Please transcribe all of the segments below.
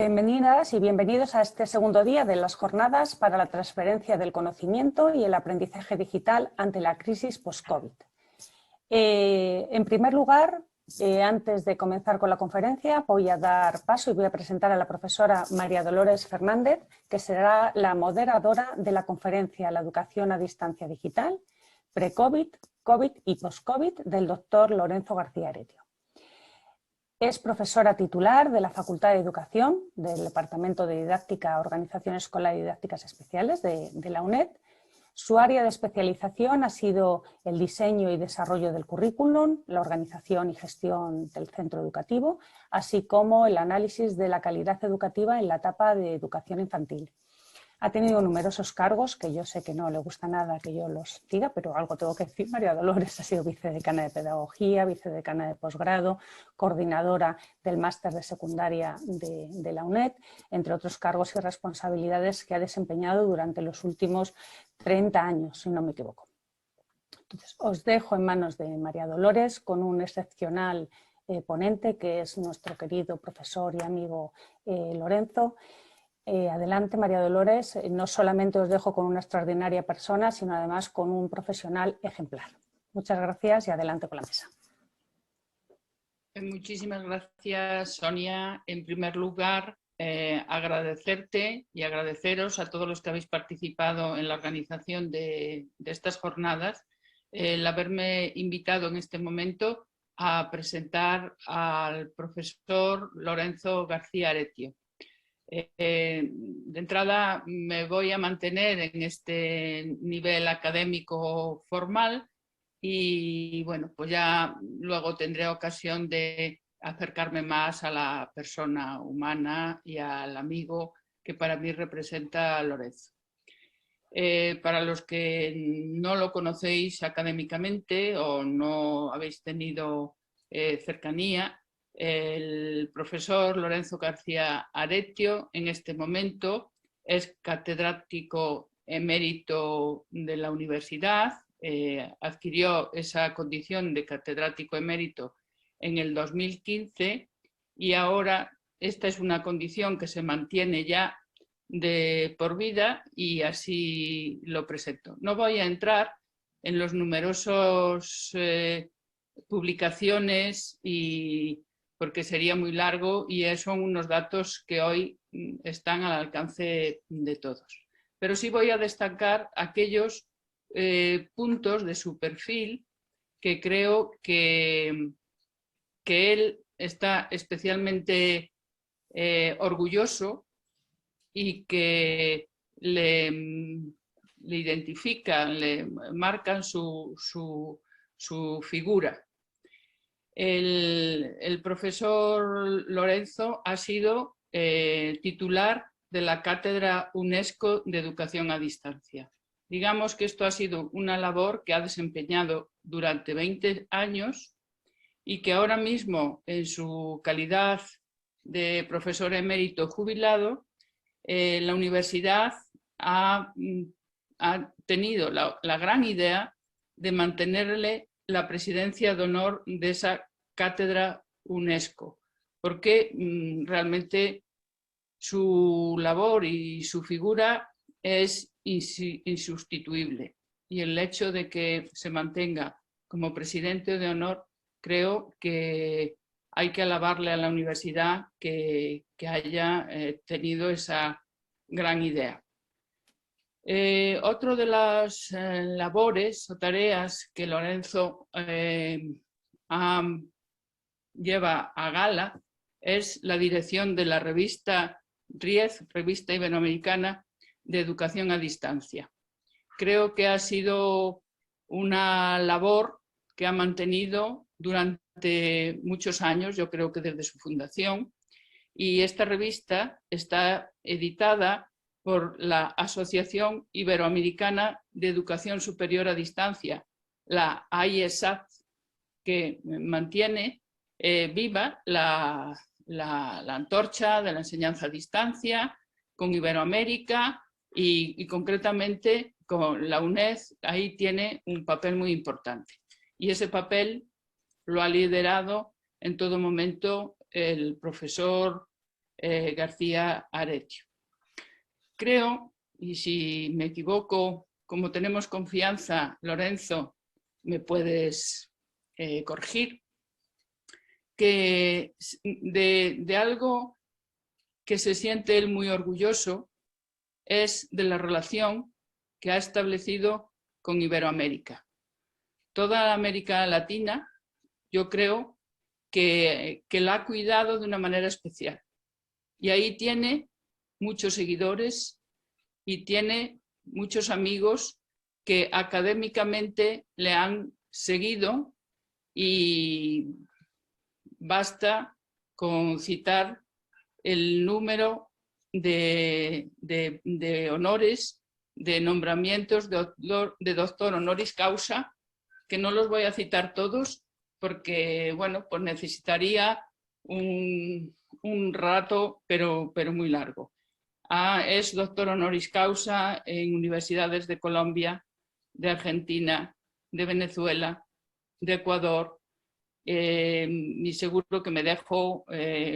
Bienvenidas y bienvenidos a este segundo día de las jornadas para la transferencia del conocimiento y el aprendizaje digital ante la crisis post-COVID. En primer lugar, antes de comenzar con la conferencia, voy a dar paso y voy a presentar a la profesora María Dolores Fernández, que será la moderadora de la conferencia La educación a distancia digital, pre-COVID, COVID y post-COVID del doctor Lorenzo García Aretio. Es profesora titular de la Facultad de Educación del Departamento de Didáctica, Organización Escolar y Didácticas Especiales de la UNED. Su área de especialización ha sido el diseño y desarrollo del currículum, la organización y gestión del centro educativo, así como el análisis de la calidad educativa en la etapa de educación infantil. Ha tenido numerosos cargos, que yo sé que no le gusta nada que yo los diga, pero algo tengo que decir. María Dolores ha sido vicedecana de Pedagogía, vicedecana de posgrado, coordinadora del máster de secundaria de la UNED, entre otros cargos y responsabilidades que ha desempeñado durante los últimos 30 años, si no me equivoco. Entonces, os dejo en manos de María Dolores con un excepcional ponente, que es nuestro querido profesor y amigo Lorenzo. Adelante, María Dolores. No solamente os dejo con una extraordinaria persona, sino además con un profesional ejemplar. Muchas gracias y adelante con la mesa. Muchísimas gracias, Sonia. En primer lugar, agradecerte y agradeceros a todos los que habéis participado en la organización de estas jornadas, el haberme invitado en este momento a presentar al profesor Lorenzo García Aretio. De entrada me voy a mantener en este nivel académico formal y bueno, pues ya luego tendré ocasión de acercarme más a la persona humana y al amigo que para mí representa a Lorenzo. Para los que no lo conocéis académicamente o no habéis tenido cercanía, el profesor Lorenzo García Aretio en este momento es catedrático emérito de la universidad, adquirió esa condición de catedrático emérito en el 2015 y ahora esta es una condición que se mantiene ya de por vida y así lo presento. No voy a entrar en los numerosos publicaciones porque sería muy largo y son unos datos que hoy están al alcance de todos. Pero sí voy a destacar aquellos puntos de su perfil que creo que él está especialmente orgulloso y que le identifican, le marcan su figura. El profesor Lorenzo ha sido titular de la Cátedra UNESCO de Educación a Distancia. Digamos que esto ha sido una labor que ha desempeñado durante 20 años y que ahora mismo, en su calidad de profesor emérito jubilado, la universidad ha tenido la gran idea de mantenerle la presidencia de honor de esa cátedra UNESCO, porque realmente su labor y su figura es insustituible. Y el hecho de que se mantenga como presidente de honor, creo que hay que alabarle a la universidad que haya tenido esa gran idea. Otro de las labores o tareas que Lorenzo lleva a gala es la dirección de la revista RIED, Revista Iberoamericana de Educación a Distancia. Creo que ha sido una labor que ha mantenido durante muchos años, yo creo que desde su fundación, y esta revista está editada por la Asociación Iberoamericana de Educación Superior a Distancia, la AIESAD, que mantiene viva la antorcha de la enseñanza a distancia con Iberoamérica y concretamente con la UNED. Ahí tiene un papel muy importante y ese papel lo ha liderado en todo momento el profesor García Aretio. Creo, y si me equivoco, como tenemos confianza, Lorenzo, me puedes corregir, que de algo que se siente él muy orgulloso es de la relación que ha establecido con Iberoamérica. Toda América Latina, yo creo que la ha cuidado de una manera especial. Y ahí tiene muchos seguidores y tiene muchos amigos que académicamente le han seguido, y basta con citar el número de honores, de nombramientos de doctor honoris causa, que no los voy a citar todos porque, bueno, pues necesitaría un rato, pero muy largo. Es doctor honoris causa en universidades de Colombia, de Argentina, de Venezuela, de Ecuador, y seguro que me dejo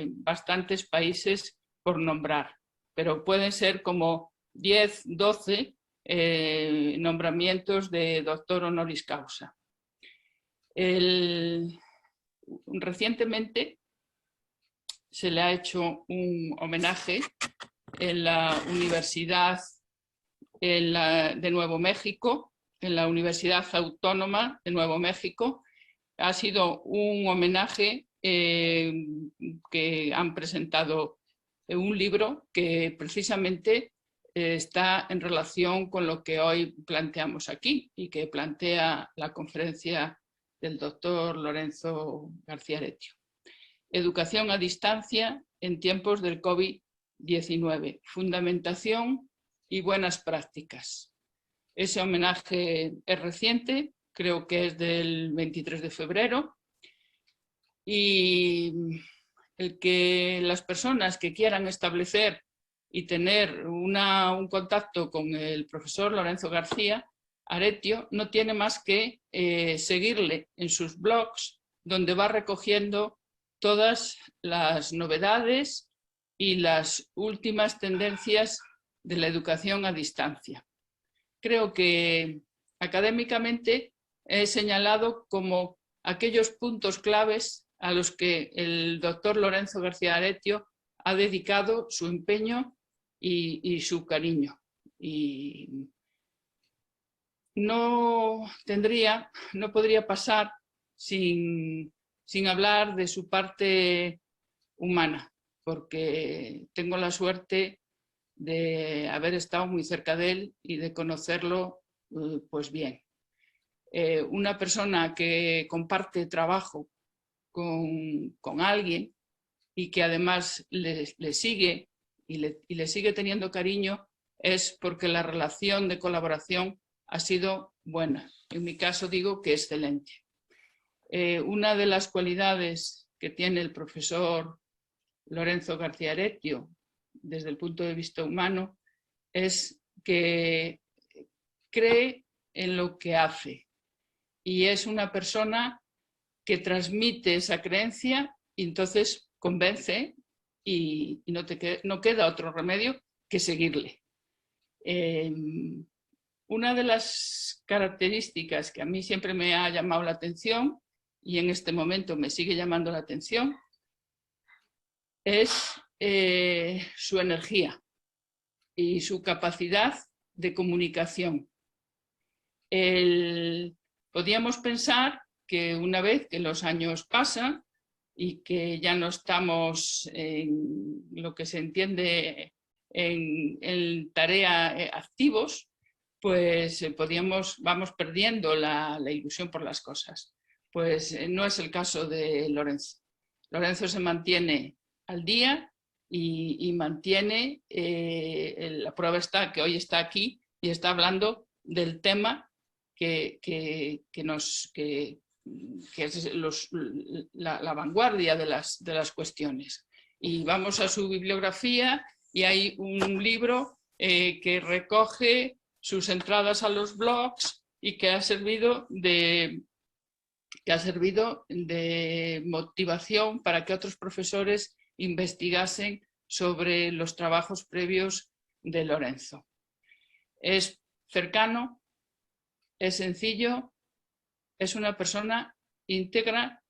bastantes países por nombrar, pero pueden ser como 10, 12 nombramientos de doctor honoris causa. Recientemente se le ha hecho un homenaje en la Universidad de Nuevo México, en la Universidad Autónoma de Nuevo México. Ha sido un homenaje que han presentado un libro que precisamente está en relación con lo que hoy planteamos aquí y que plantea la conferencia del doctor Lorenzo García Aretio. Educación a distancia en tiempos del COVID-19, fundamentación y buenas prácticas. Ese homenaje es reciente, creo que es del 23 de febrero, y el que las personas que quieran establecer y tener un contacto con el profesor Lorenzo García Aretio no tiene más que seguirle en sus blogs, donde va recogiendo todas las novedades y las últimas tendencias de la educación a distancia. Creo que académicamente he señalado como aquellos puntos claves a los que el doctor Lorenzo García Aretio ha dedicado su empeño y su cariño. Y no podría pasar sin hablar de su parte humana, porque tengo la suerte de haber estado muy cerca de él y de conocerlo pues bien. Una persona que comparte trabajo con alguien y que además le sigue y le sigue teniendo cariño, es porque la relación de colaboración ha sido buena. En mi caso digo que excelente. Una de las cualidades que tiene el profesor Lorenzo García Aretio desde el punto de vista humano es que cree en lo que hace y es una persona que transmite esa creencia y entonces convence y no queda otro remedio que seguirle. Una de las características que a mí siempre me ha llamado la atención y en este momento me sigue llamando la atención es su energía y su capacidad de comunicación. Podríamos pensar que una vez que los años pasan y que ya no estamos en lo que se entiende en tarea activos, pues vamos perdiendo la ilusión por las cosas. Pues no es el caso de Lorenzo. Lorenzo se mantiene al día y mantiene, la prueba está que hoy está aquí y está hablando del tema que es la vanguardia de las cuestiones. Y vamos a su bibliografía y hay un libro que recoge sus entradas a los blogs y que ha servido de motivación para que otros profesores investigasen sobre los trabajos previos de Lorenzo. Es cercano, es sencillo, es una persona íntegra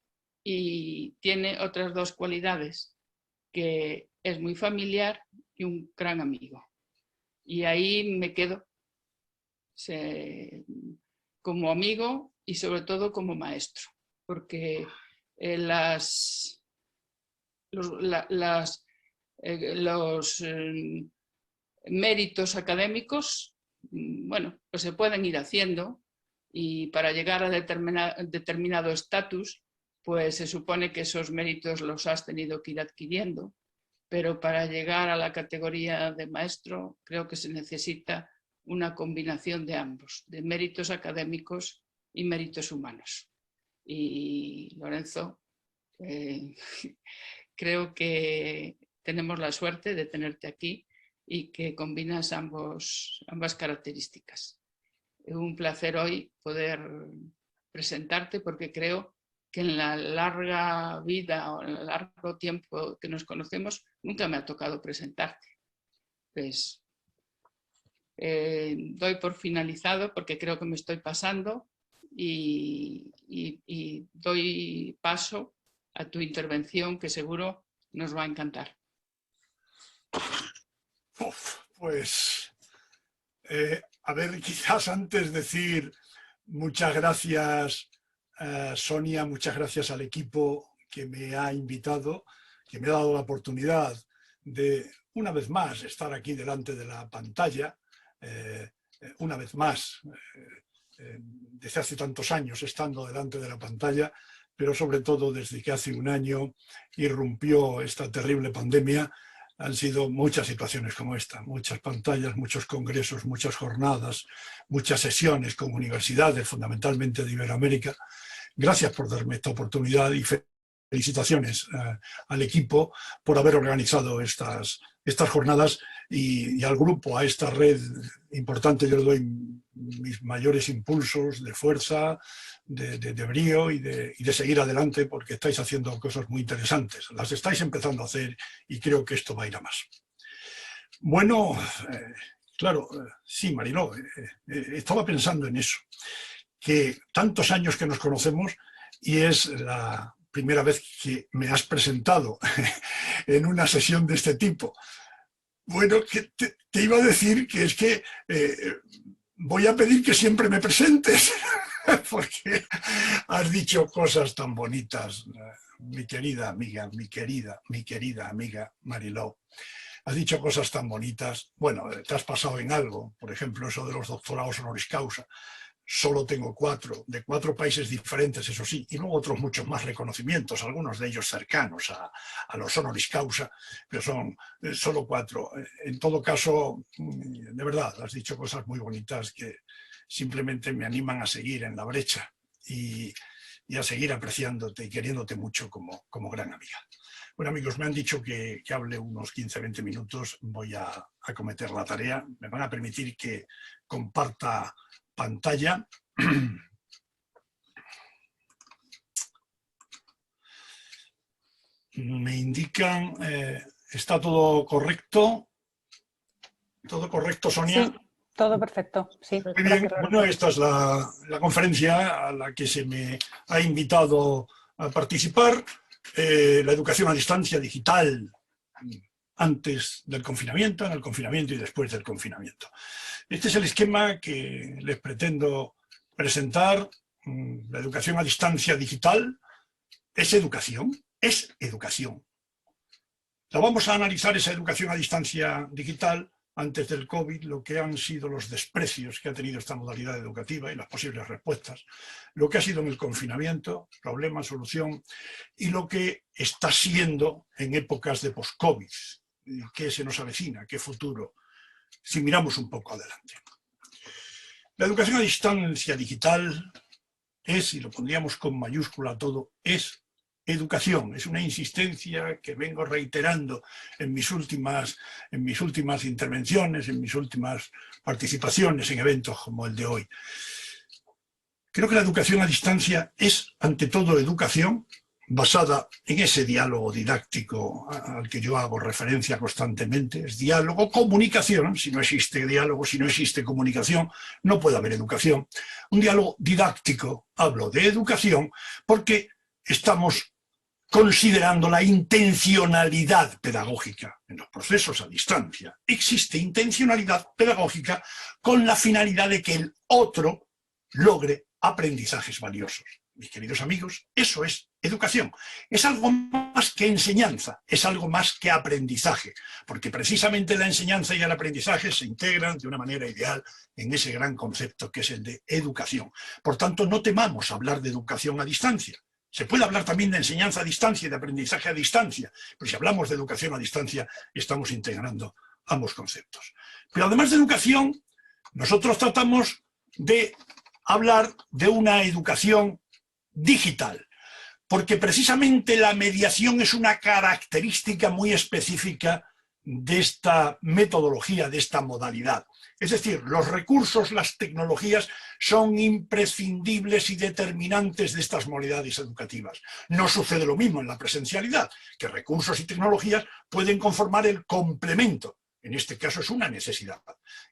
y tiene otras dos cualidades, que es muy familiar y un gran amigo. Y ahí me quedo como amigo y sobre todo como maestro, porque los méritos académicos, bueno, pues se pueden ir haciendo, y para llegar a determinado estatus, pues se supone que esos méritos los has tenido que ir adquiriendo, pero para llegar a la categoría de maestro creo que se necesita una combinación de ambos, de méritos académicos y méritos humanos. Y Lorenzo, creo que tenemos la suerte de tenerte aquí y que combinas ambas características. Es un placer hoy poder presentarte, porque creo que en la larga vida o en el largo tiempo que nos conocemos nunca me ha tocado presentarte. Pues doy por finalizado, porque creo que me estoy pasando, y doy paso a tu intervención, que seguro nos va a encantar. Pues, a ver, quizás antes decir muchas gracias, Sonia, muchas gracias al equipo que me ha invitado, que me ha dado la oportunidad de, una vez más, estar aquí delante de la pantalla, una vez más, desde hace tantos años estando delante de la pantalla, pero sobre todo desde que hace un año irrumpió esta terrible pandemia. Han sido muchas situaciones como esta, muchas pantallas, muchos congresos, muchas jornadas, muchas sesiones con universidades, fundamentalmente de Iberoamérica. Gracias por darme esta oportunidad y felicitaciones al equipo por haber organizado estas jornadas, y al grupo, a esta red importante. Yo le doy mis mayores impulsos de fuerza, de brío y de seguir adelante, porque estáis haciendo cosas muy interesantes. Las estáis empezando a hacer y creo que esto va a ir a más. Bueno, claro, sí, Mariló, estaba pensando en eso, que tantos años que nos conocemos y es la primera vez que me has presentado en una sesión de este tipo. Bueno, que te iba a decir que es que voy a pedir que siempre me presentes, porque has dicho cosas tan bonitas, mi querida amiga, mi querida amiga Mariló. Has dicho cosas tan bonitas. Bueno, te has pasado en algo, por ejemplo, eso de los doctorados honoris causa. Solo tengo 4, de 4 países diferentes, eso sí, y luego otros muchos más reconocimientos, algunos de ellos cercanos a los honoris causa, pero son solo 4. En todo caso, de verdad, has dicho cosas muy bonitas que simplemente me animan a seguir en la brecha y a seguir apreciándote y queriéndote mucho como gran amiga. Bueno, amigos, me han dicho que hable unos 15-20 minutos. Voy a acometer la tarea. Me van a permitir que comparta pantalla. Me indican, ¿está todo correcto? ¿Todo correcto, Sonia? Sí, todo perfecto. Sí. Muy bien. Bueno, esta es la conferencia a la que se me ha invitado a participar. La educación a distancia digital antes del confinamiento, en el confinamiento y después del confinamiento. Este es el esquema que les pretendo presentar. La educación a distancia digital es educación. La vamos a analizar, esa educación a distancia digital, antes del COVID, lo que han sido los desprecios que ha tenido esta modalidad educativa y las posibles respuestas, lo que ha sido en el confinamiento, problema, solución, y lo que está siendo en épocas de post-COVID, qué se nos avecina, qué futuro, si miramos un poco adelante. La educación a distancia digital es, y lo pondríamos con mayúscula todo, es educación. Es una insistencia que vengo reiterando en mis últimas intervenciones, en mis últimas participaciones en eventos como el de hoy. Creo que la educación a distancia es, ante todo, educación, basada en ese diálogo didáctico al que yo hago referencia constantemente. Es diálogo, comunicación. Si no existe diálogo, si no existe comunicación, no puede haber educación. Un diálogo didáctico, hablo de educación, porque estamos considerando la intencionalidad pedagógica en los procesos a distancia. Existe intencionalidad pedagógica con la finalidad de que el otro logre aprendizajes valiosos. Mis queridos amigos, eso es educación. Es algo más que enseñanza, es algo más que aprendizaje, porque precisamente la enseñanza y el aprendizaje se integran de una manera ideal en ese gran concepto que es el de educación. Por tanto, no temamos hablar de educación a distancia. Se puede hablar también de enseñanza a distancia y de aprendizaje a distancia, pero si hablamos de educación a distancia, estamos integrando ambos conceptos. Pero además de educación, nosotros tratamos de hablar de una educación digital, porque precisamente la mediación es una característica muy específica de esta metodología, de esta modalidad. Es decir, los recursos, las tecnologías son imprescindibles y determinantes de estas modalidades educativas. No sucede lo mismo en la presencialidad, que recursos y tecnologías pueden conformar el complemento. En este caso es una necesidad.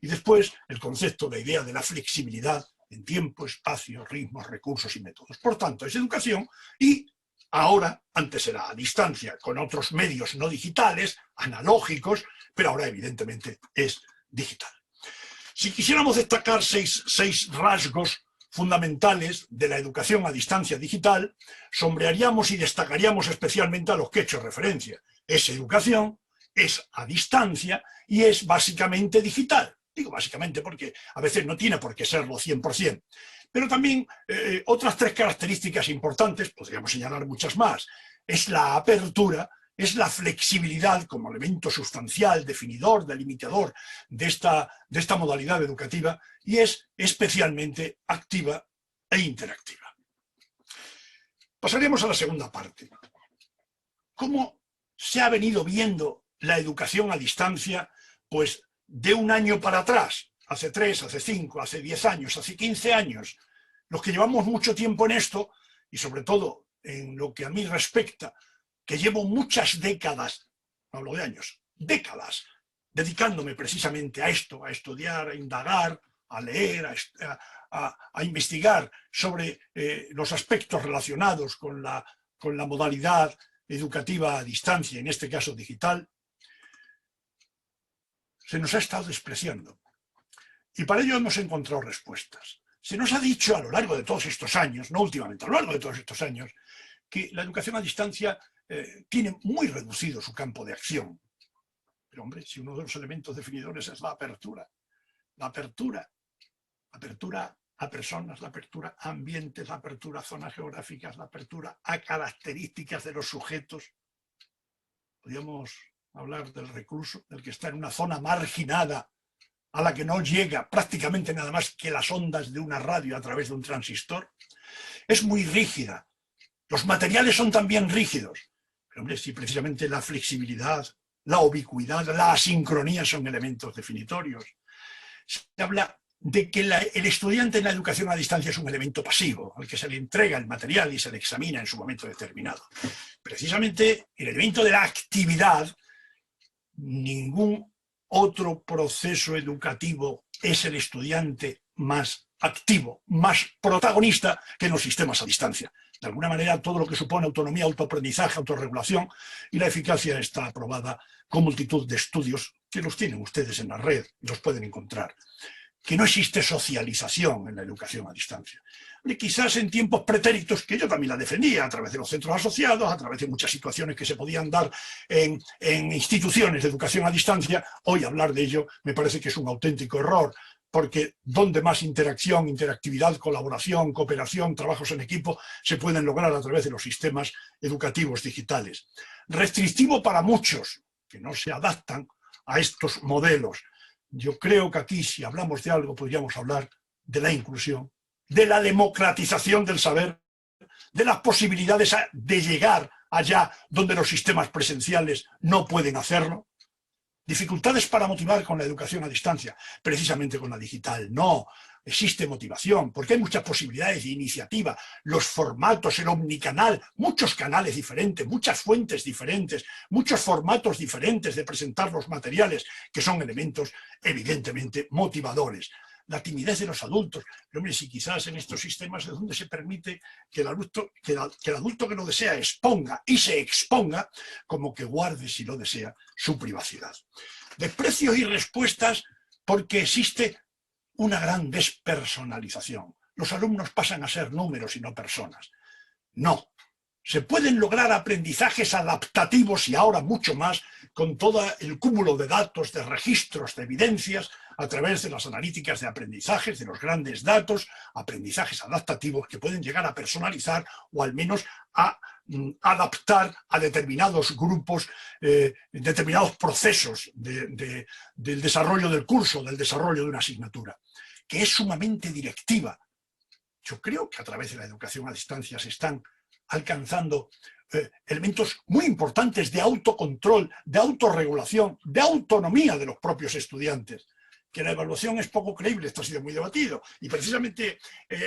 Y después el concepto, la idea de la flexibilidad en tiempo, espacio, ritmos, recursos y métodos. Por tanto, es educación y ahora, antes era a distancia, con otros medios no digitales, analógicos, pero ahora evidentemente es digital. Si quisiéramos destacar seis rasgos fundamentales de la educación a distancia digital, sombrearíamos y destacaríamos especialmente a los que he hecho referencia. Es educación, es a distancia y es básicamente digital. Digo básicamente porque a veces no tiene por qué serlo 100%. Pero también otras tres características importantes, podríamos señalar muchas más, es la apertura, es la flexibilidad como elemento sustancial, definidor, delimitador de esta modalidad educativa y es especialmente activa e interactiva. Pasaríamos a la segunda parte. ¿Cómo se ha venido viendo la educación a distancia? Pues de un año para atrás, hace 3, hace 5, hace 10 años, hace 15 años, los que llevamos mucho tiempo en esto, y sobre todo en lo que a mí respecta, que llevo muchas décadas, no hablo de años, décadas, dedicándome precisamente a esto, a estudiar, a indagar, a leer, a investigar sobre los aspectos relacionados con la modalidad educativa a distancia, en este caso digital, se nos ha estado despreciando. Y para ello hemos encontrado respuestas. Se nos ha dicho a lo largo de todos estos años, no últimamente, a lo largo de todos estos años, que la educación a distancia tiene muy reducido su campo de acción. Pero hombre, si uno de los elementos definidores es la apertura a personas, la apertura a ambientes, la apertura a zonas geográficas, la apertura a características de los sujetos, podríamos hablar del recluso, del que está en una zona marginada, a la que no llega prácticamente nada más que las ondas de una radio a través de un transistor. Es muy rígida. Los materiales son también rígidos. Pero hombre, si precisamente la flexibilidad, la ubicuidad, la asincronía son elementos definitorios. Se habla de que el estudiante en la educación a distancia es un elemento pasivo, al que se le entrega el material y se le examina en su momento determinado. Precisamente el elemento de la actividad, ningún otro proceso educativo es el estudiante más activo, más protagonista que en los sistemas a distancia. De alguna manera, todo lo que supone autonomía, autoaprendizaje, autorregulación y la eficacia está aprobada con multitud de estudios que los tienen ustedes en la red y los pueden encontrar. Que no existe socialización en la educación a distancia. Y quizás en tiempos pretéritos, que yo también la defendía a través de los centros asociados, a través de muchas situaciones que se podían dar en instituciones de educación a distancia, hoy hablar de ello me parece que es un auténtico error, porque donde más interacción, interactividad, colaboración, cooperación, trabajos en equipo se pueden lograr a través de los sistemas educativos digitales. Restrictivo para muchos que no se adaptan a estos modelos. Yo creo que aquí, si hablamos de algo, podríamos hablar de la inclusión, de la democratización del saber, de las posibilidades de llegar allá donde los sistemas presenciales no pueden hacerlo, Dificultades para motivar con la educación a distancia, precisamente con la digital. No, existe motivación, porque hay muchas posibilidades de iniciativa, los formatos, el omnicanal, muchos canales diferentes, muchas fuentes diferentes, muchos formatos diferentes de presentar los materiales, que son elementos evidentemente motivadores. La timidez de los adultos. Hombre, si quizás en estos sistemas es donde se permite que el adulto que lo desea exponga y se exponga, como que guarde, si lo desea, su privacidad. Desprecios y respuestas porque existe una gran despersonalización. Los alumnos pasan a ser números y no personas. No. Se pueden lograr aprendizajes adaptativos y ahora mucho más con todo el cúmulo de datos, de registros, de evidencias a través de las analíticas de aprendizajes, de los grandes datos, aprendizajes adaptativos que pueden llegar a personalizar o al menos a adaptar a determinados grupos, determinados procesos del desarrollo del curso, del desarrollo de una asignatura, que es sumamente directiva. Yo creo que a través de la educación a distancia se están alcanzando elementos muy importantes de autocontrol, de autorregulación, de autonomía de los propios estudiantes. Que la evaluación es poco creíble, esto ha sido muy debatido. Y precisamente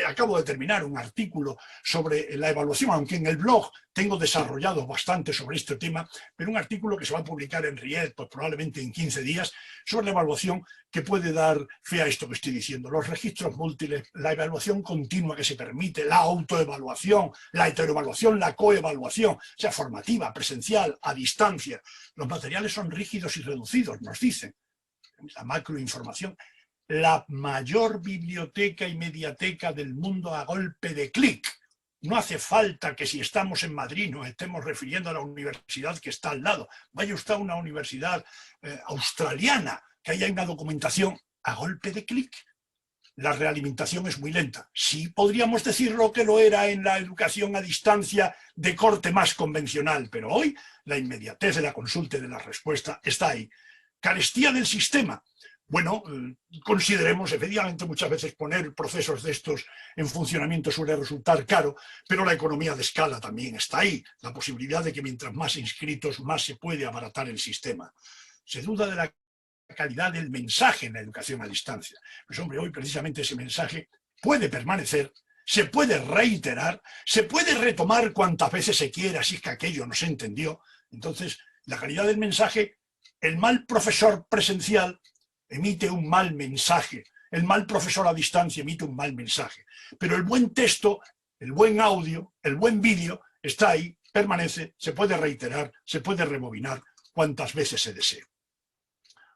acabo de terminar un artículo sobre la evaluación, aunque en el blog tengo desarrollado bastante sobre este tema, pero un artículo que se va a publicar en Ried, pues probablemente en 15 días, sobre la evaluación que puede dar fe a esto que estoy diciendo. Los registros múltiples, la evaluación continua que se permite, la autoevaluación, la heteroevaluación, la coevaluación, sea formativa, presencial, a distancia. Los materiales son rígidos y reducidos, nos dicen. La macroinformación, la mayor biblioteca y mediateca del mundo a golpe de clic. No hace falta que si estamos en Madrid nos estemos refiriendo a la universidad que está al lado. Vaya usted a una universidad australiana, que ahí hay una documentación a golpe de clic. La realimentación es muy lenta. Sí podríamos decirlo que lo era en la educación a distancia de corte más convencional, pero hoy la inmediatez de la consulta y de la respuesta está ahí. Carestía del sistema. Bueno, consideremos, efectivamente, muchas veces poner procesos de estos en funcionamiento suele resultar caro, pero la economía de escala también está ahí. La posibilidad de que mientras más inscritos, más se puede abaratar el sistema. Se duda de la calidad del mensaje en la educación a distancia. Pues hombre, hoy precisamente ese mensaje puede permanecer, se puede reiterar, se puede retomar cuantas veces se quiera, si es que aquello no se entendió. Entonces, la calidad del mensaje. El mal profesor presencial emite un mal mensaje, el mal profesor a distancia emite un mal mensaje, pero el buen texto, el buen audio, el buen vídeo está ahí, permanece, se puede reiterar, se puede rebobinar cuantas veces se desee.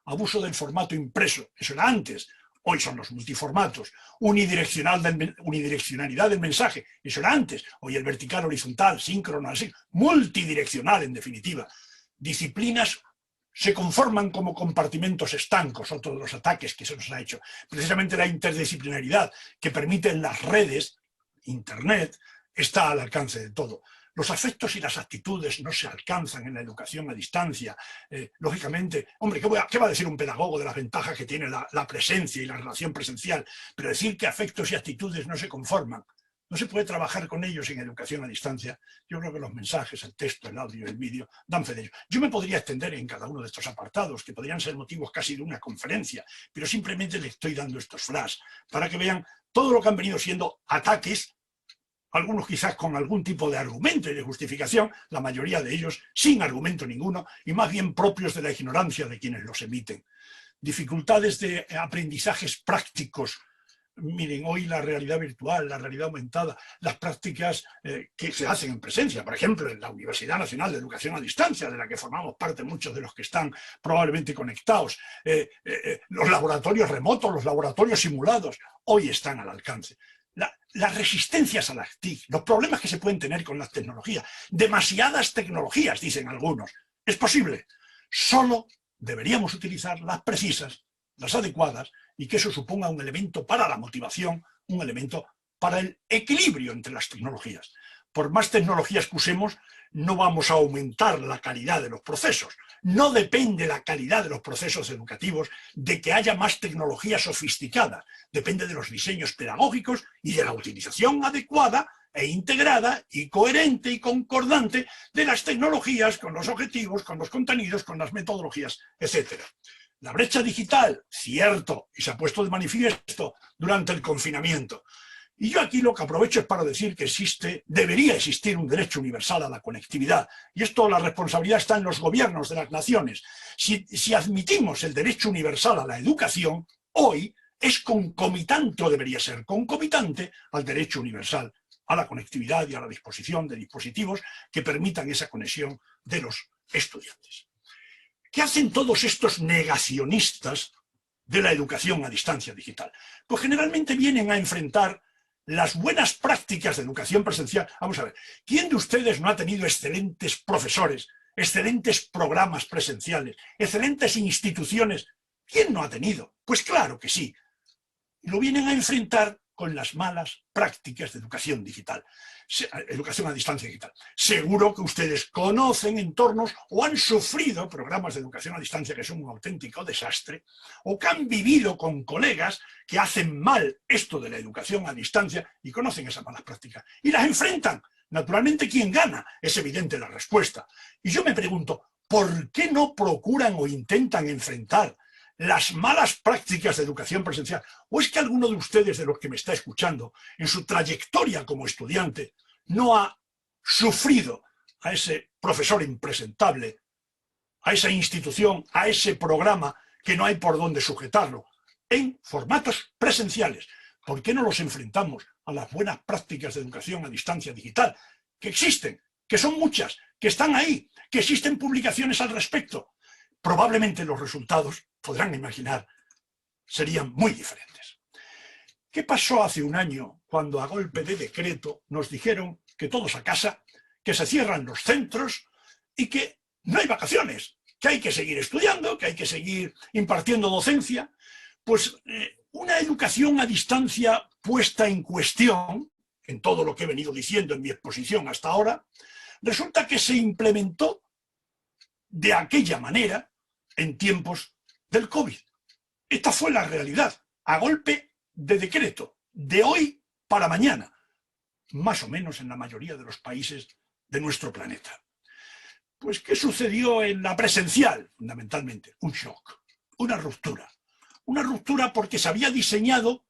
Abuso del formato impreso, eso era antes, hoy son los multiformatos. Unidireccionalidad del mensaje, eso era antes, hoy el vertical, horizontal, síncrono, así, multidireccional en definitiva. Disciplinas se conforman como compartimentos estancos, otro de los ataques que se nos ha hecho. Precisamente la interdisciplinaridad que permiten las redes, Internet, está al alcance de todo. Los afectos y las actitudes no se alcanzan en la educación a distancia. Lógicamente, hombre, ¿qué va a decir un pedagogo de las ventajas que tiene la presencia y la relación presencial? Pero decir que afectos y actitudes no se conforman. No se puede trabajar con ellos en educación a distancia. Yo creo que los mensajes, el texto, el audio, el vídeo, dan fe de ello. Yo me podría extender en cada uno de estos apartados, que podrían ser motivos casi de una conferencia, pero simplemente les estoy dando estos flash para que vean todo lo que han venido siendo ataques, algunos quizás con algún tipo de argumento y de justificación, la mayoría de ellos sin argumento ninguno, y más bien propios de la ignorancia de quienes los emiten. Dificultades de aprendizajes prácticos. Miren, hoy la realidad virtual, la realidad aumentada, las prácticas que se hacen en presencia, por ejemplo, en la Universidad Nacional de Educación a Distancia, de la que formamos parte muchos de los que están probablemente conectados, los laboratorios remotos, los laboratorios simulados, hoy están al alcance. Las resistencias a las TIC, los problemas que se pueden tener con las tecnologías, demasiadas tecnologías, dicen algunos. ¿Es posible? Solo deberíamos utilizar las precisas, las adecuadas, y que eso suponga un elemento para la motivación, un elemento para el equilibrio entre las tecnologías. Por más tecnologías que usemos, no vamos a aumentar la calidad de los procesos. No depende la calidad de los procesos educativos de que haya más tecnología sofisticada. Depende de los diseños pedagógicos y de la utilización adecuada e integrada y coherente y concordante de las tecnologías con los objetivos, con los contenidos, con las metodologías, etc. La brecha digital, cierto, y se ha puesto de manifiesto durante el confinamiento. Y yo aquí lo que aprovecho es para decir que debería existir un derecho universal a la conectividad. Y esto, la responsabilidad está en los gobiernos de las naciones. Si admitimos el derecho universal a la educación, hoy es concomitante, o debería ser concomitante, al derecho universal a la conectividad y a la disposición de dispositivos que permitan esa conexión de los estudiantes. ¿Qué hacen todos estos negacionistas de la educación a distancia digital? Pues generalmente vienen a enfrentar las buenas prácticas de educación presencial. Vamos a ver, ¿quién de ustedes no ha tenido excelentes profesores, excelentes programas presenciales, excelentes instituciones? ¿Quién no ha tenido? Pues claro que sí. Lo vienen a enfrentar con las malas prácticas de educación digital, educación a distancia digital. Seguro que ustedes conocen entornos o han sufrido programas de educación a distancia que son un auténtico desastre, o que han vivido con colegas que hacen mal esto de la educación a distancia y conocen esas malas prácticas y las enfrentan. Naturalmente, ¿quién gana? Es evidente la respuesta. Y yo me pregunto, ¿por qué no procuran o intentan enfrentar las malas prácticas de educación presencial? ¿O es que alguno de ustedes, de los que me está escuchando, en su trayectoria como estudiante, no ha sufrido a ese profesor impresentable, a esa institución, a ese programa que no hay por dónde sujetarlo, en formatos presenciales? ¿Por qué no los enfrentamos a las buenas prácticas de educación a distancia digital, que existen, que son muchas, que están ahí, que existen publicaciones al respecto? Probablemente los resultados, podrán imaginar, serían muy diferentes. ¿Qué pasó hace un año cuando a golpe de decreto nos dijeron que todos a casa, que se cierran los centros y que no hay vacaciones, que hay que seguir estudiando, que hay que seguir impartiendo docencia? Pues una educación a distancia puesta en cuestión, en todo lo que he venido diciendo en mi exposición hasta ahora, resulta que se implementó de aquella manera en tiempos del COVID. Esta fue la realidad, a golpe de decreto, de hoy para mañana, más o menos en la mayoría de los países de nuestro planeta. Pues, ¿qué sucedió en la presencial? Fundamentalmente, un shock, una ruptura. Una ruptura porque se había diseñado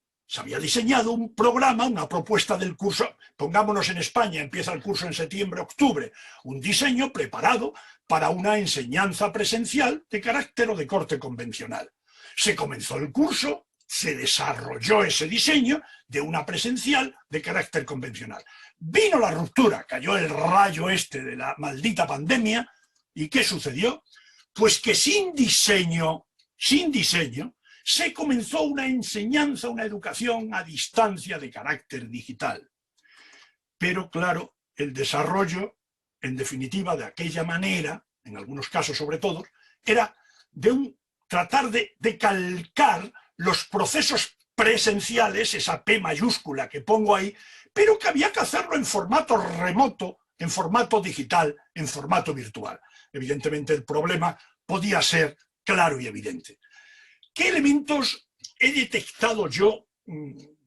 un programa, una propuesta del curso. Pongámonos en España, empieza el curso en septiembre-octubre, un diseño preparado para una enseñanza presencial de carácter o de corte convencional. Se comenzó el curso, se desarrolló ese diseño de una presencial de carácter convencional. Vino la ruptura, cayó el rayo este de la maldita pandemia, ¿y qué sucedió? Pues que sin diseño, se comenzó una enseñanza, una educación a distancia de carácter digital. Pero claro, el desarrollo, en definitiva, de aquella manera, en algunos casos sobre todo, era de tratar de calcar los procesos presenciales, esa P mayúscula que pongo ahí, pero que había que hacerlo en formato remoto, en formato digital, en formato virtual. Evidentemente el problema podía ser claro y evidente. ¿Qué elementos he detectado yo?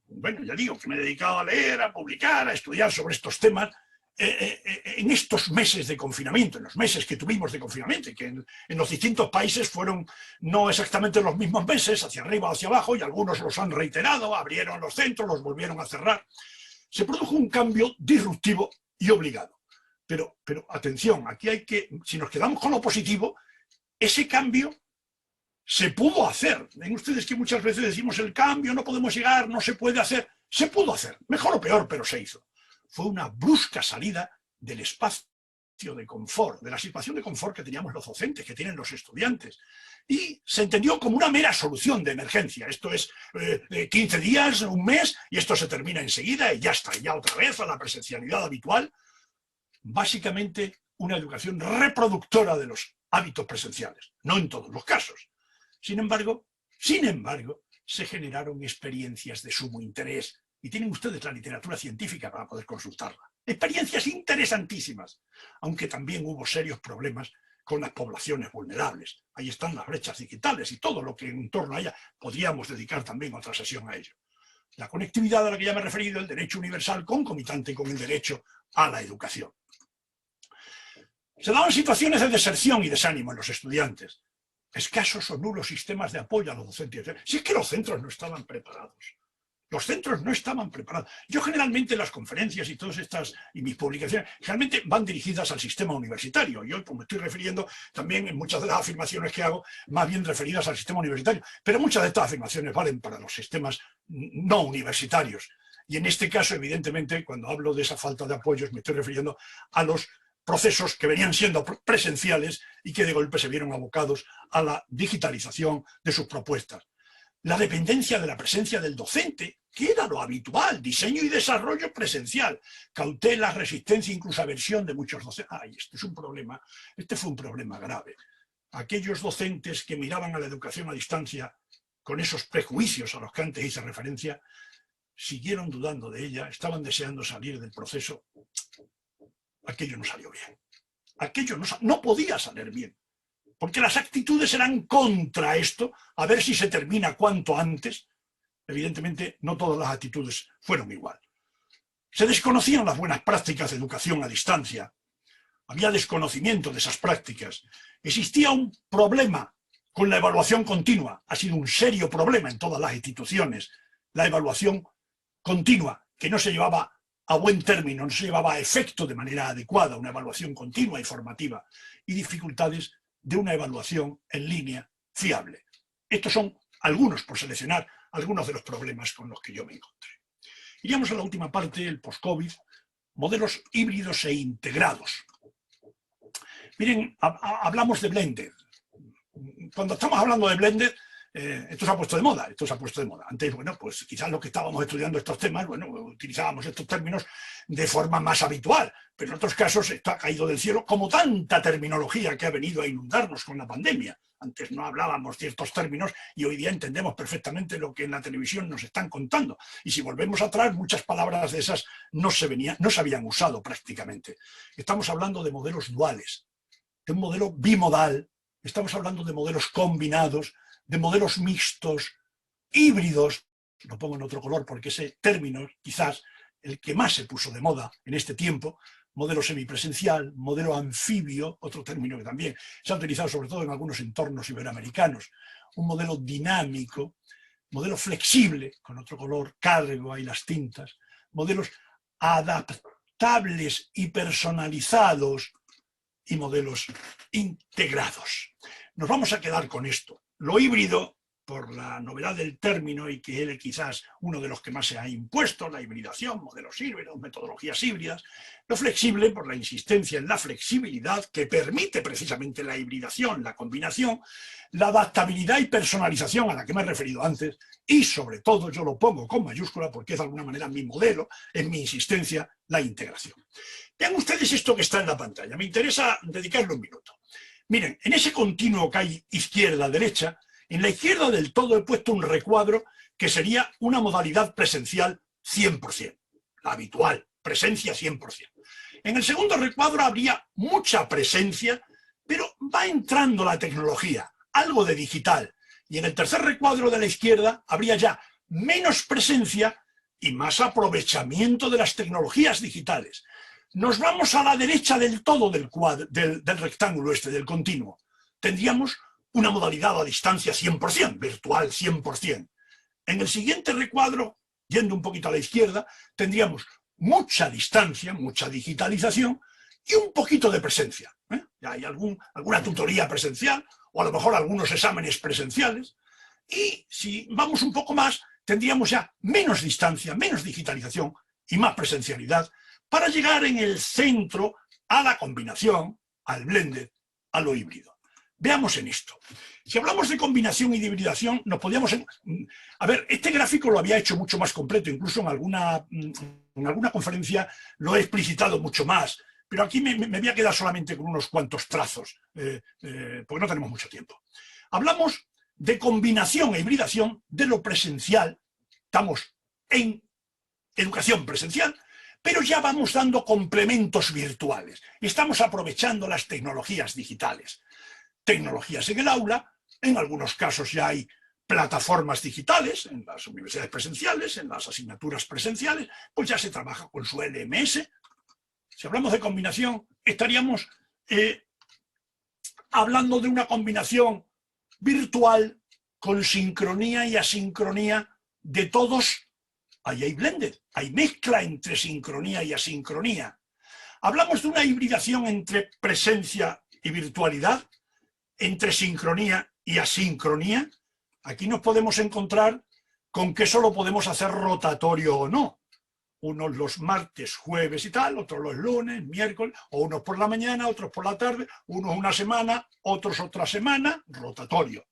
Bueno, ya digo que me he dedicado a leer, a publicar, a estudiar sobre estos temas en estos meses de confinamiento, en los meses que tuvimos de confinamiento, y que en los distintos países fueron no exactamente los mismos meses, hacia arriba o hacia abajo, y algunos los han reiterado, abrieron los centros, los volvieron a cerrar. Se produjo un cambio disruptivo y obligado. Pero atención, aquí hay que, si nos quedamos con lo positivo, ese cambio se pudo hacer. Ven ustedes que muchas veces decimos el cambio, no podemos llegar, no se puede hacer. Se pudo hacer, mejor o peor, pero se hizo. Fue una brusca salida del espacio de confort, de la situación de confort que teníamos los docentes, que tienen los estudiantes. Y se entendió como una mera solución de emergencia. Esto es 15 días, un mes, y esto se termina enseguida y ya está, ya otra vez a la presencialidad habitual. Básicamente una educación reproductora de los hábitos presenciales, no en todos los casos. Sin embargo, se generaron experiencias de sumo interés, y tienen ustedes la literatura científica para poder consultarla. Experiencias interesantísimas, aunque también hubo serios problemas con las poblaciones vulnerables. Ahí están las brechas digitales y todo lo que en torno a ella podríamos dedicar también otra sesión a ello. La conectividad a la que ya me he referido, el derecho universal concomitante con el derecho a la educación. Se daban situaciones de deserción y desánimo en los estudiantes. Escasos o nulos sistemas de apoyo a los docentes. Si es que los centros no estaban preparados. Los centros no estaban preparados. Yo generalmente las conferencias y todas estas, y mis publicaciones, generalmente van dirigidas al sistema universitario. Yo pues, me estoy refiriendo también en muchas de las afirmaciones que hago, más bien referidas al sistema universitario. Pero muchas de estas afirmaciones valen para los sistemas no universitarios. Y en este caso, evidentemente, cuando hablo de esa falta de apoyos, me estoy refiriendo a los procesos que venían siendo presenciales y que de golpe se vieron abocados a la digitalización de sus propuestas. La dependencia de la presencia del docente, que era lo habitual, diseño y desarrollo presencial, cautela, resistencia, incluso aversión de muchos docentes. ¡Ay, este es un problema! Este fue un problema grave. Aquellos docentes que miraban a la educación a distancia con esos prejuicios a los que antes hice referencia, siguieron dudando de ella, estaban deseando salir del proceso. Aquello no salió bien. Aquello no podía salir bien. Porque las actitudes eran contra esto, a ver si se termina cuanto antes. Evidentemente, no todas las actitudes fueron igual. Se desconocían las buenas prácticas de educación a distancia. Había desconocimiento de esas prácticas. Existía un problema con la evaluación continua. Ha sido un serio problema en todas las instituciones. La evaluación continua, que no se llevaba a buen término, no se llevaba a efecto de manera adecuada, una evaluación continua y formativa. Y dificultades de una evaluación en línea fiable. Estos son algunos, por seleccionar, algunos de los problemas con los que yo me encontré. Iríamos a la última parte, el post-COVID, modelos híbridos e integrados. Miren, hablamos de Blended. Cuando estamos hablando de Blended, esto se ha puesto de moda, Antes, bueno, pues quizás los que estábamos estudiando estos temas, bueno, utilizábamos estos términos de forma más habitual, pero en otros casos esto ha caído del cielo, como tanta terminología que ha venido a inundarnos con la pandemia. Antes no hablábamos ciertos términos y hoy día entendemos perfectamente lo que en la televisión nos están contando. Y si volvemos atrás, muchas palabras de esas no se habían usado prácticamente. Estamos hablando de modelos duales, de un modelo bimodal, estamos hablando de modelos combinados, de modelos mixtos, híbridos, lo pongo en otro color porque ese término quizás el que más se puso de moda en este tiempo, modelo semipresencial, modelo anfibio, otro término que también se ha utilizado sobre todo en algunos entornos iberoamericanos, un modelo dinámico, modelo flexible, con otro color, cargo ahí las tintas, modelos adaptables y personalizados y modelos integrados. Nos vamos a quedar con esto. Lo híbrido, por la novedad del término y que él quizás uno de los que más se ha impuesto, la hibridación, modelos híbridos, metodologías híbridas. Lo flexible, por la insistencia en la flexibilidad que permite precisamente la hibridación, la combinación, la adaptabilidad y personalización a la que me he referido antes y sobre todo, yo lo pongo con mayúscula porque es de alguna manera mi modelo, en mi insistencia, la integración. Vean ustedes esto que está en la pantalla, me interesa dedicarle un minuto. Miren, en ese continuo que hay izquierda-derecha, en la izquierda del todo he puesto un recuadro que sería una modalidad presencial 100%, la habitual, presencia 100%. En el segundo recuadro habría mucha presencia, pero va entrando la tecnología, algo de digital. Y en el tercer recuadro de la izquierda habría ya menos presencia y más aprovechamiento de las tecnologías digitales. Nos vamos a la derecha del todo del rectángulo este, del continuo. Tendríamos una modalidad a distancia 100%, virtual 100%. En el siguiente recuadro, yendo un poquito a la izquierda, tendríamos mucha distancia, mucha digitalización y un poquito de presencia. Ya hay alguna tutoría presencial o a lo mejor algunos exámenes presenciales. Y si vamos un poco más, tendríamos ya menos distancia, menos digitalización y más presencialidad para llegar en el centro a la combinación, al blended, a lo híbrido. Veamos en esto. Si hablamos de combinación y de hibridación, nos podríamos... A ver, este gráfico lo había hecho mucho más completo, incluso en alguna conferencia lo he explicitado mucho más, pero aquí me voy a quedar solamente con unos cuantos trazos, porque no tenemos mucho tiempo. Hablamos de combinación e hibridación de lo presencial. Estamos en educación presencial, pero ya vamos dando complementos virtuales. Estamos aprovechando las tecnologías digitales. Tecnologías en el aula, en algunos casos ya hay plataformas digitales, en las universidades presenciales, en las asignaturas presenciales, pues ya se trabaja con su LMS. Si hablamos de combinación, estaríamos hablando de una combinación virtual con sincronía y asincronía de todos. Ahí hay blended, hay mezcla entre sincronía y asincronía. Hablamos de una hibridación entre presencia y virtualidad, entre sincronía y asincronía. Aquí nos podemos encontrar con que eso lo podemos hacer rotatorio o no. Unos los martes, jueves y tal, otros los lunes, miércoles, o unos por la mañana, otros por la tarde, unos una semana, otros otra semana, rotatorio.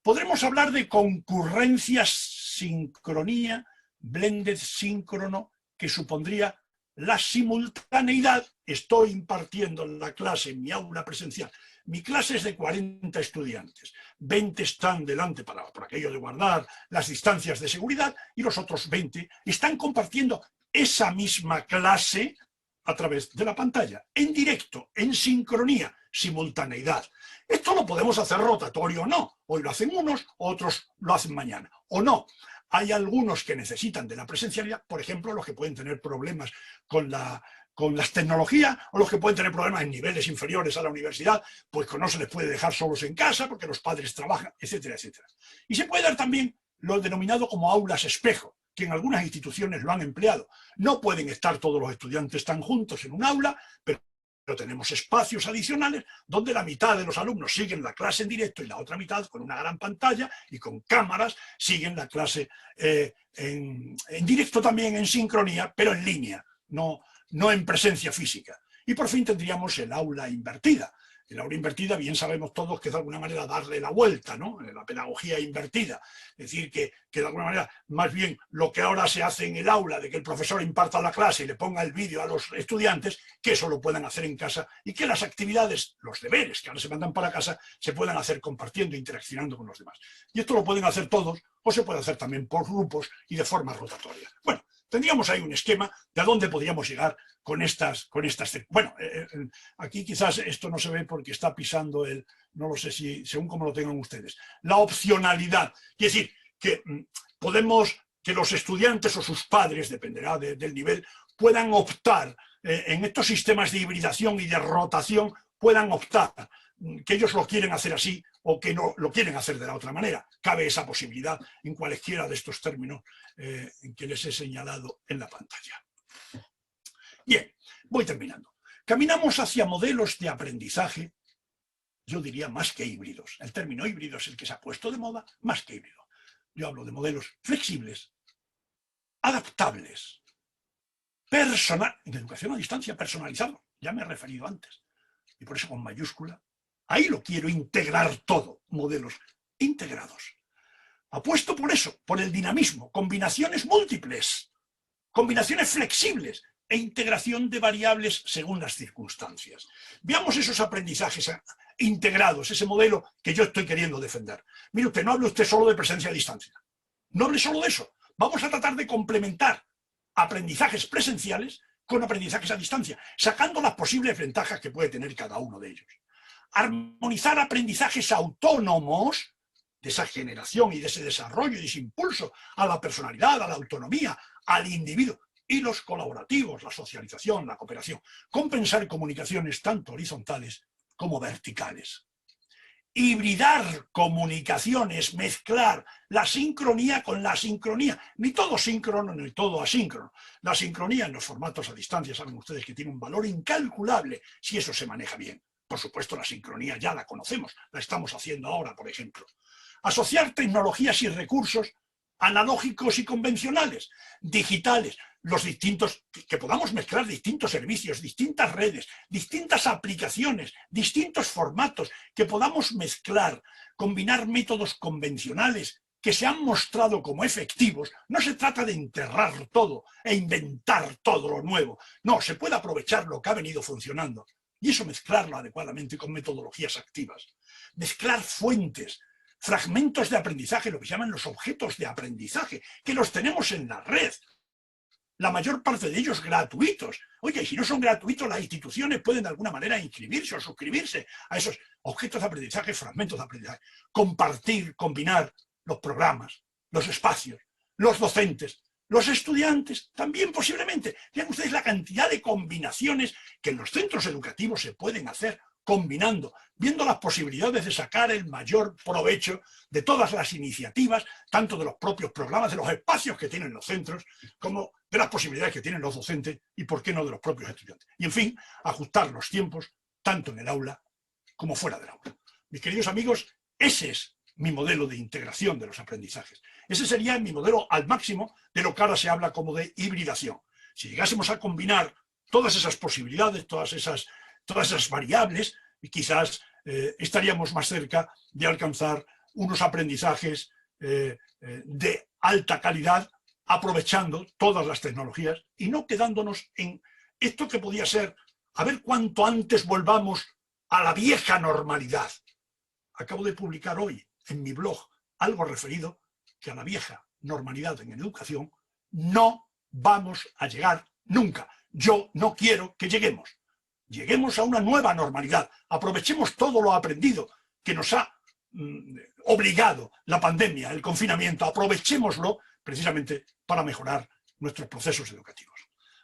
Podremos hablar de concurrencias, sincronía, blended síncrono, que supondría la simultaneidad. Estoy impartiendo la clase en mi aula presencial. Mi clase es de 40 estudiantes. 20 están delante por aquello de guardar las distancias de seguridad y los otros 20 están compartiendo esa misma clase a través de la pantalla, en directo, en sincronía, simultaneidad. Esto lo podemos hacer rotatorio o no. Hoy lo hacen unos, otros lo hacen mañana. O no. Hay algunos que necesitan de la presencialidad, por ejemplo, los que pueden tener problemas con las tecnologías, o los que pueden tener problemas en niveles inferiores a la universidad, pues que no se les puede dejar solos en casa porque los padres trabajan, etcétera, etcétera. Y se puede dar también lo denominado como aulas espejo, que en algunas instituciones lo han empleado. No pueden estar todos los estudiantes tan juntos en un aula, pero tenemos espacios adicionales donde la mitad de los alumnos siguen la clase en directo y la otra mitad, con una gran pantalla y con cámaras, siguen la clase en directo también, en sincronía, pero en línea, no en presencia física. Y por fin tendríamos el aula invertida. El aula invertida, bien sabemos todos que es de alguna manera darle la vuelta, ¿no? La pedagogía invertida. Es decir, que de alguna manera, más bien lo que ahora se hace en el aula, de que el profesor imparta la clase y le ponga el vídeo a los estudiantes, que eso lo puedan hacer en casa y que las actividades, los deberes que ahora se mandan para casa, se puedan hacer compartiendo, interaccionando con los demás. Y esto lo pueden hacer todos, o se puede hacer también por grupos y de forma rotatoria. Bueno, tendríamos ahí un esquema de a dónde podríamos llegar con estas. Bueno, aquí quizás esto no se ve porque está pisando no lo sé si, según como lo tengan ustedes, la opcionalidad. Es decir, que que los estudiantes o sus padres, dependerá del nivel, puedan optar en estos sistemas de hibridación y de rotación, puedan optar que ellos lo quieren hacer así o que no lo quieren hacer de la otra manera. Cabe esa posibilidad en cualesquiera de estos términos que les he señalado en la pantalla. Bien, voy terminando. Caminamos hacia modelos de aprendizaje, yo diría más que híbridos. El término híbrido es el que se ha puesto de moda, más que híbrido. Yo hablo de modelos flexibles, adaptables, en educación a distancia, personalizado. Ya me he referido antes. Y por eso con mayúscula, ahí lo quiero integrar todo, modelos integrados. Apuesto por eso, por el dinamismo, combinaciones múltiples, combinaciones flexibles e integración de variables según las circunstancias. Veamos esos aprendizajes integrados, ese modelo que yo estoy queriendo defender. Mire usted, no hable usted solo de presencia a distancia. No hable solo de eso. Vamos a tratar de complementar aprendizajes presenciales con aprendizajes a distancia, sacando las posibles ventajas que puede tener cada uno de ellos. Armonizar aprendizajes autónomos de esa generación y de ese desarrollo y de ese impulso a la personalidad, a la autonomía, al individuo, y los colaborativos, la socialización, la cooperación. Compensar comunicaciones tanto horizontales como verticales. Hibridar comunicaciones, mezclar la sincronía con la asincronía. Ni todo síncrono ni todo asíncrono. La sincronía en los formatos a distancia, saben ustedes que tiene un valor incalculable si eso se maneja bien. Por supuesto, la sincronía ya la conocemos, la estamos haciendo ahora, por ejemplo. Asociar tecnologías y recursos analógicos y convencionales, digitales, los distintos, que podamos mezclar distintos servicios, distintas redes, distintas aplicaciones, distintos formatos, que podamos mezclar, combinar métodos convencionales que se han mostrado como efectivos. No se trata de enterrar todo e inventar todo lo nuevo. No, se puede aprovechar lo que ha venido funcionando y eso mezclarlo adecuadamente con metodologías activas. Mezclar fuentes, fragmentos de aprendizaje, lo que se llaman los objetos de aprendizaje, que los tenemos en la red. La mayor parte de ellos gratuitos. Oye, y si no son gratuitos, las instituciones pueden de alguna manera inscribirse o suscribirse a esos objetos de aprendizaje, fragmentos de aprendizaje. Compartir, combinar, los programas, los espacios, los docentes, los estudiantes, también posiblemente. Vean ustedes la cantidad de combinaciones que en los centros educativos se pueden hacer combinando, viendo las posibilidades de sacar el mayor provecho de todas las iniciativas, tanto de los propios programas, de los espacios que tienen los centros, como de las posibilidades que tienen los docentes y, por qué no, de los propios estudiantes. Y, en fin, ajustar los tiempos, tanto en el aula como fuera del aula. Mis queridos amigos, ese es mi modelo de integración de los aprendizajes. Ese sería mi modelo al máximo de lo que ahora se habla como de hibridación. Si llegásemos a combinar todas esas posibilidades, todas esas variables, quizás estaríamos más cerca de alcanzar unos aprendizajes de alta calidad, aprovechando todas las tecnologías y no quedándonos en esto que podía ser, a ver cuánto antes volvamos a la vieja normalidad. Acabo de publicar hoy en mi blog algo referido que a la vieja normalidad en educación no vamos a llegar nunca. Yo no quiero que lleguemos. Lleguemos a una nueva normalidad. Aprovechemos todo lo aprendido que nos ha obligado la pandemia, el confinamiento. Aprovechémoslo precisamente para mejorar nuestros procesos educativos.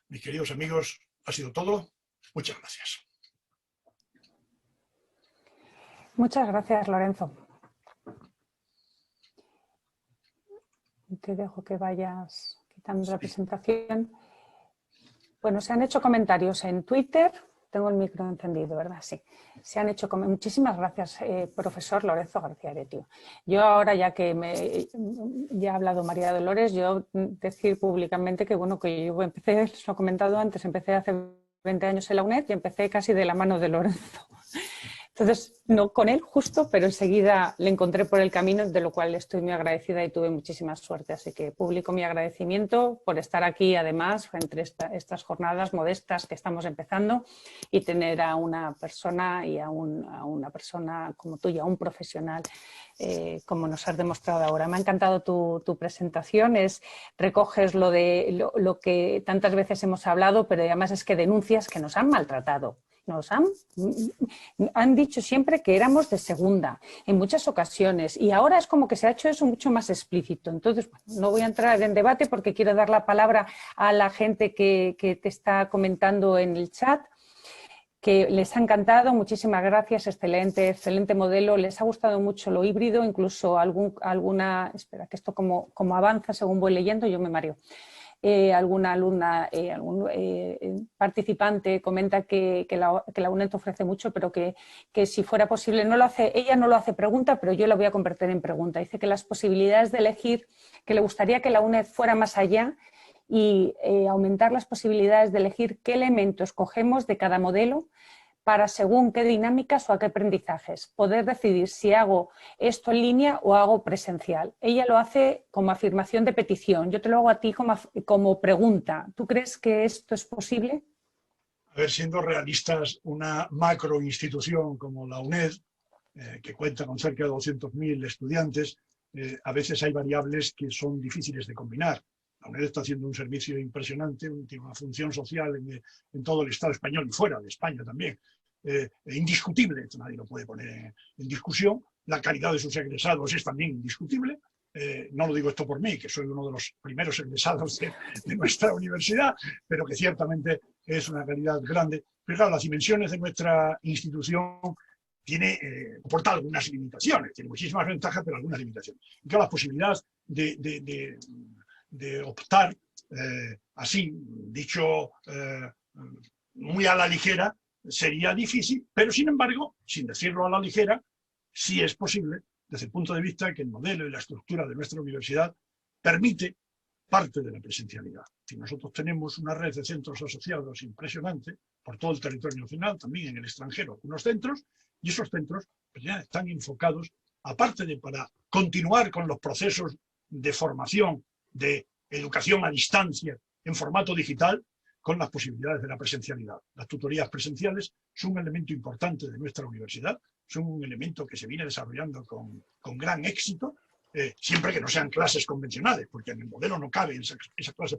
Mis queridos amigos, ha sido todo. Muchas gracias. Muchas gracias, Lorenzo. Te dejo que vayas quitando la presentación. Bueno, se han hecho comentarios en Twitter. Tengo el micro encendido, ¿verdad? Sí. Se han hecho muchísimas gracias, profesor Lorenzo García Aretio. Yo ahora, ya que ya ha hablado María Dolores, yo decir públicamente que, bueno, que yo empecé, lo he comentado antes, empecé hace 20 años en la UNED y empecé casi de la mano de Lorenzo. Entonces, no con él justo, pero enseguida le encontré por el camino, de lo cual estoy muy agradecida y tuve muchísima suerte. Así que publico mi agradecimiento por estar aquí, además, entre estas jornadas modestas que estamos empezando y tener a una persona y a una persona como tú y a un profesional como nos has demostrado ahora. Me ha encantado tu presentación, recoges lo que tantas veces hemos hablado, pero además es que denuncias que nos han maltratado. Nos han dicho siempre que éramos de segunda en muchas ocasiones y ahora es como que se ha hecho eso mucho más explícito. Entonces, bueno, no voy a entrar en debate porque quiero dar la palabra a la gente que te está comentando en el chat, que les ha encantado. Muchísimas gracias, excelente modelo. Les ha gustado mucho lo híbrido, incluso alguna, espera, que esto como avanza según voy leyendo, yo me mareo. Alguna alumna, algún participante comenta que la UNED ofrece mucho, pero que si fuera posible, ella no lo hace pregunta, pero yo la voy a convertir en pregunta. Dice que las posibilidades de elegir, que le gustaría que la UNED fuera más allá y aumentar las posibilidades de elegir qué elementos cogemos de cada modelo para según qué dinámicas o a qué aprendizajes, poder decidir si hago esto en línea o hago presencial. Ella lo hace como afirmación de petición, yo te lo hago a ti como pregunta. ¿Tú crees que esto es posible? A ver, siendo realistas, una macro institución como la UNED, que cuenta con cerca de 200.000 estudiantes, a veces hay variables que son difíciles de combinar. La UNED está haciendo un servicio impresionante, tiene una función social en todo el Estado español y fuera de España también. Indiscutible, esto nadie lo puede poner en discusión. La calidad de sus egresados es también indiscutible. No lo digo esto por mí, que soy uno de los primeros egresados de nuestra universidad, pero que ciertamente es una calidad grande. Pero claro, las dimensiones de nuestra institución comporta algunas limitaciones, tiene muchísimas ventajas, pero algunas limitaciones. Y claro, las posibilidades de optar, así, dicho muy a la ligera, sería difícil, pero sin embargo, sin decirlo a la ligera, sí es posible, desde el punto de vista que el modelo y la estructura de nuestra universidad permite parte de la presencialidad. Si nosotros tenemos una red de centros asociados impresionante por todo el territorio nacional, también en el extranjero, algunos centros, y esos centros pues, ya están enfocados, aparte de para continuar con los procesos de formación, de educación a distancia en formato digital, con las posibilidades de la presencialidad. Las tutorías presenciales son un elemento importante de nuestra universidad, son un elemento que se viene desarrollando con gran éxito, siempre que no sean clases convencionales, porque en el modelo no caben esas clases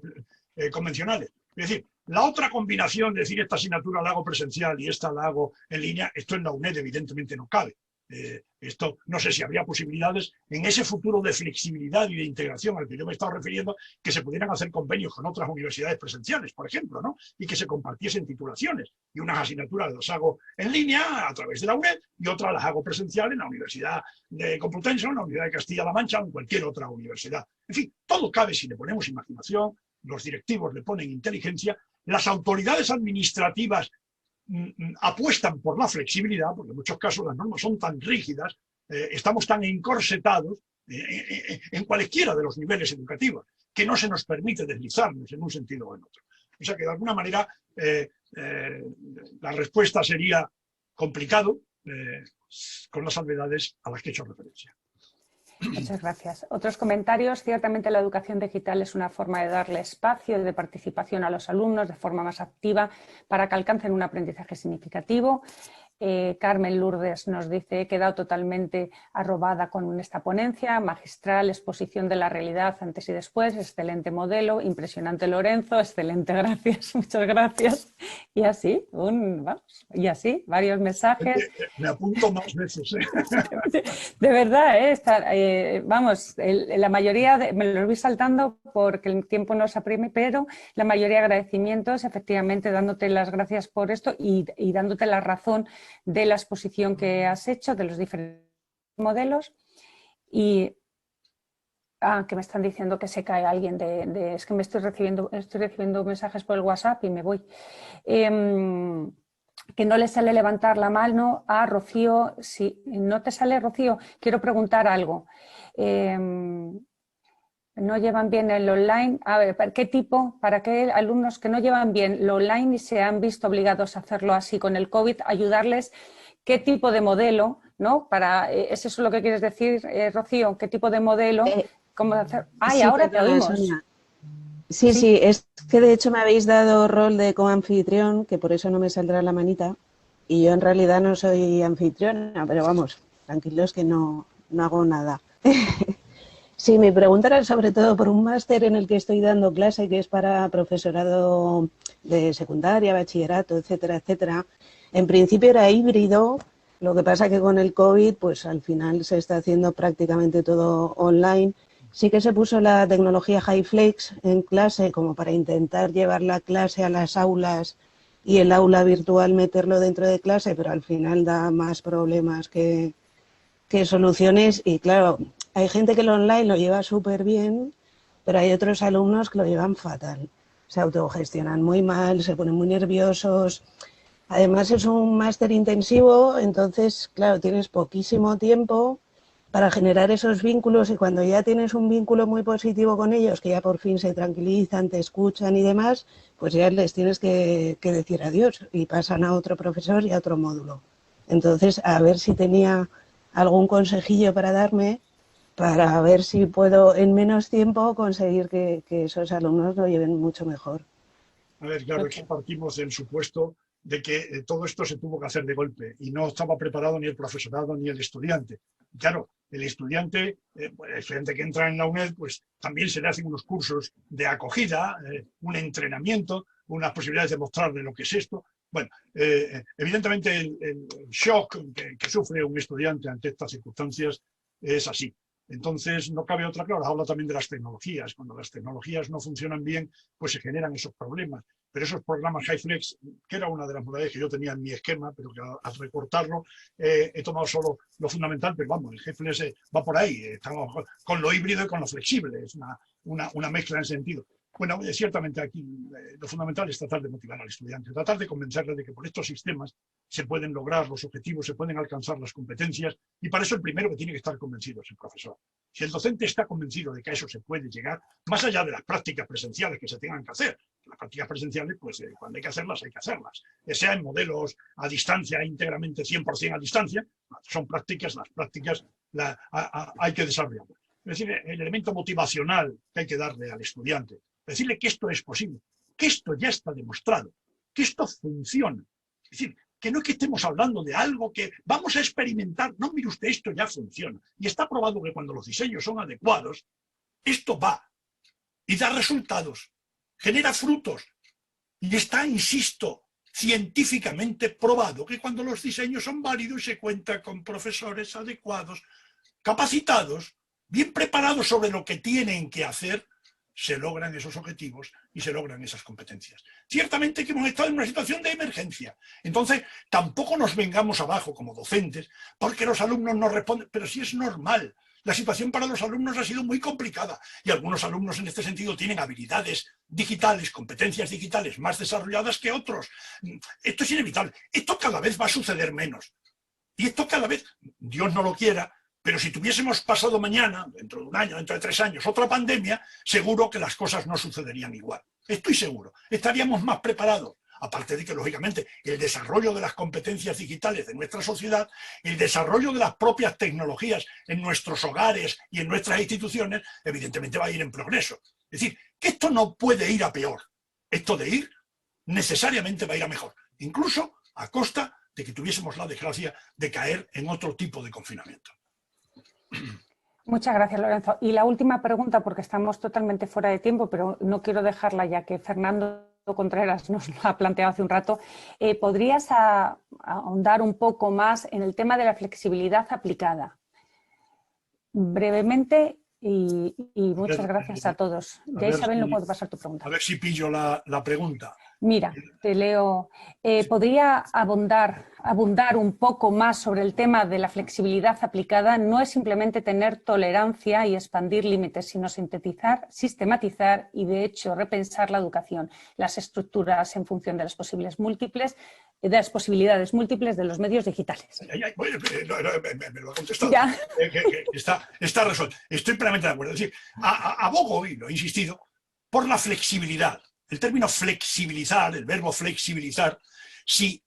convencionales. Es decir, la otra combinación de decir esta asignatura la hago presencial y esta la hago en línea, esto en la UNED evidentemente no cabe. Esto no sé si habría posibilidades en ese futuro de flexibilidad y de integración al que yo me he estado refiriendo, que se pudieran hacer convenios con otras universidades presenciales, por ejemplo, ¿no? Y que se compartiesen titulaciones. Y unas asignaturas las hago en línea a través de la UNED y otras las hago presencial en la Universidad de Complutense, en la Universidad de Castilla-La Mancha o en cualquier otra universidad. En fin, todo cabe si le ponemos imaginación, los directivos le ponen inteligencia, las autoridades administrativas apuestan por la flexibilidad, porque en muchos casos las normas son tan rígidas, estamos tan encorsetados en cualquiera de los niveles educativos, que no se nos permite deslizarnos en un sentido o en otro. O sea que de alguna manera la respuesta sería complicado, con las salvedades a las que he hecho referencia. Muchas gracias. Otros comentarios. Ciertamente la educación digital es una forma de darle espacio de participación a los alumnos de forma más activa para que alcancen un aprendizaje significativo. Carmen Lourdes nos dice: he quedado totalmente arrobada con esta ponencia, magistral, exposición de la realidad antes y después, excelente modelo, impresionante Lorenzo, excelente, gracias, muchas gracias. Y así, varios mensajes. Me apunto más veces. De verdad, la mayoría, me los voy saltando porque el tiempo nos apremia, pero la mayoría de agradecimientos, efectivamente, dándote las gracias por esto y dándote la razón de la exposición que has hecho, de los diferentes modelos. Y que me están diciendo que se cae alguien es que estoy recibiendo mensajes por el WhatsApp y me voy. Que no le sale levantar la mano a Rocío. Si no te sale, Rocío, quiero preguntar algo. No llevan bien el online. A ver, ¿para qué alumnos que no llevan bien lo online y se han visto obligados a hacerlo así con el COVID, ayudarles? ¿Qué tipo de modelo, no? ¿Es eso lo que quieres decir, Rocío? ¿Qué tipo de modelo? ¿Cómo hacer? Sí, ahora te oímos. Sonia. Sí, es que de hecho me habéis dado rol de coanfitrión, que por eso no me saldrá la manita. Y yo en realidad no soy anfitriona, pero vamos, tranquilos que no hago nada. Sí, mi pregunta era sobre todo por un máster en el que estoy dando clase, que es para profesorado de secundaria, bachillerato, etcétera, etcétera. En principio era híbrido, lo que pasa que con el COVID, pues al final se está haciendo prácticamente todo online. Sí que se puso la tecnología HyFlex en clase como para intentar llevar la clase a las aulas y el aula virtual meterlo dentro de clase, pero al final da más problemas que soluciones. Y claro, hay gente que el online lo lleva súper bien, pero hay otros alumnos que lo llevan fatal. Se autogestionan muy mal, se ponen muy nerviosos. Además es un máster intensivo, entonces, claro, tienes poquísimo tiempo para generar esos vínculos, y cuando ya tienes un vínculo muy positivo con ellos, que ya por fin se tranquilizan, te escuchan y demás, pues ya les tienes que decir adiós y pasan a otro profesor y a otro módulo. Entonces, a ver si tenía algún consejillo para darme, para ver si puedo en menos tiempo conseguir que esos alumnos lo lleven mucho mejor. A ver, claro, es que partimos del supuesto de que todo esto se tuvo que hacer de golpe y no estaba preparado ni el profesorado ni el estudiante. Claro, el estudiante que entra en la UNED, pues también se le hacen unos cursos de acogida, un entrenamiento, unas posibilidades de mostrarle lo que es esto. Bueno, evidentemente el shock que sufre un estudiante ante estas circunstancias es así. Entonces, no cabe otra, claro, habla también de las tecnologías. Cuando las tecnologías no funcionan bien, pues se generan esos problemas. Pero esos programas HyFlex, que era una de las modalidades que yo tenía en mi esquema, pero que al recortarlo he tomado solo lo fundamental, pero vamos, el HyFlex va por ahí, estamos con lo híbrido y con lo flexible, es una mezcla en ese sentido. Bueno, ciertamente aquí lo fundamental es tratar de motivar al estudiante, tratar de convencerle de que por estos sistemas se pueden lograr los objetivos, se pueden alcanzar las competencias, y para eso el primero que tiene que estar convencido es el profesor. Si el docente está convencido de que a eso se puede llegar, más allá de las prácticas presenciales que se tengan que hacer, las prácticas presenciales, pues cuando hay que hacerlas, sea en modelos a distancia, íntegramente 100% a distancia, son prácticas, las prácticas hay que desarrollarlas. Es decir, el elemento motivacional que hay que darle al estudiante, decirle que esto es posible, que esto ya está demostrado, que esto funciona. Es decir, que no es que estemos hablando de algo que vamos a experimentar. No, mire usted, esto ya funciona. Y está probado que cuando los diseños son adecuados, esto va y da resultados, genera frutos. Y está, insisto, científicamente probado que cuando los diseños son válidos y se cuenta con profesores adecuados, capacitados, bien preparados sobre lo que tienen que hacer, se logran esos objetivos y se logran esas competencias. Ciertamente que hemos estado en una situación de emergencia, entonces tampoco nos vengamos abajo como docentes porque los alumnos no responden, pero sí es normal. La situación para los alumnos ha sido muy complicada y algunos alumnos en este sentido tienen habilidades digitales, competencias digitales más desarrolladas que otros. Esto es inevitable. Esto cada vez va a suceder menos. Y esto cada vez, Dios no lo quiera, pero si tuviésemos pasado mañana, dentro de un año, dentro de 3 años, otra pandemia, seguro que las cosas no sucederían igual. Estoy seguro. Estaríamos más preparados. Aparte de que, lógicamente, el desarrollo de las competencias digitales de nuestra sociedad, el desarrollo de las propias tecnologías en nuestros hogares y en nuestras instituciones, evidentemente va a ir en progreso. Es decir, que esto no puede ir a peor. Esto de ir necesariamente va a ir a mejor. Incluso a costa de que tuviésemos la desgracia de caer en otro tipo de confinamiento. Muchas gracias, Lorenzo. Y la última pregunta, porque estamos totalmente fuera de tiempo, pero no quiero dejarla ya que Fernando Contreras nos lo ha planteado hace un rato. ¿Podrías ahondar un poco más en el tema de la flexibilidad aplicada? Brevemente, y muchas gracias a todos. Ya Isabel, no puedo pasar tu pregunta. A ver si pillo la pregunta. Mira, te leo. ¿Podría abundar un poco más sobre el tema de la flexibilidad aplicada? No es simplemente tener tolerancia y expandir límites, sino sintetizar, sistematizar y, de hecho, repensar la educación, las estructuras en función de las posibilidades múltiples de los medios digitales. Me lo ha contestado. Está resuelto. Estoy plenamente de acuerdo. Es decir, abogo, y lo he insistido, por la flexibilidad. El término flexibilizar, el verbo flexibilizar, si